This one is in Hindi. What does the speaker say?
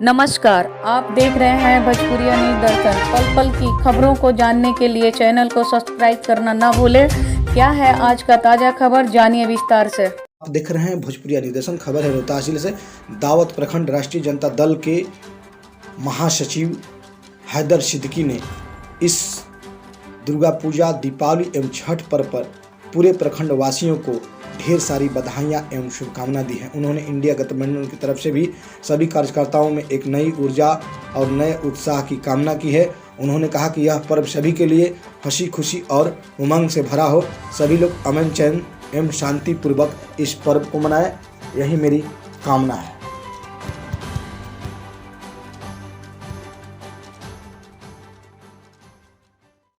नमस्कार, आप देख रहे हैं भोजपुरिया न्यूज दर्शन। पल पल की खबरों को जानने के लिए चैनल को सब्सक्राइब करना ना भूलें। क्या है आज का ताज़ा खबर, जानिए विस्तार से। आप देख रहे हैं भोजपुरिया न्यूज दर्शन। खबर है रोहतास जिले से। दावत प्रखंड राष्ट्रीय जनता दल के महासचिव हैदर सिद्दीकी ने इस दुर्गा पूजा, दीपावली एवं छठ पर्व पर पूरे प्रखंड वासियों को ढेर सारी बधाइयाँ एवं शुभकामना दी हैं। उन्होंने इंडिया गठबंधन की तरफ से भी सभी कार्यकर्ताओं में एक नई ऊर्जा और नए उत्साह की कामना की है। उन्होंने कहा कि यह पर्व सभी के लिए हंसी खुशी और उमंग से भरा हो। सभी लोग अमन चैन एवं शांतिपूर्वक इस पर्व को मनाएं, यही मेरी कामना है।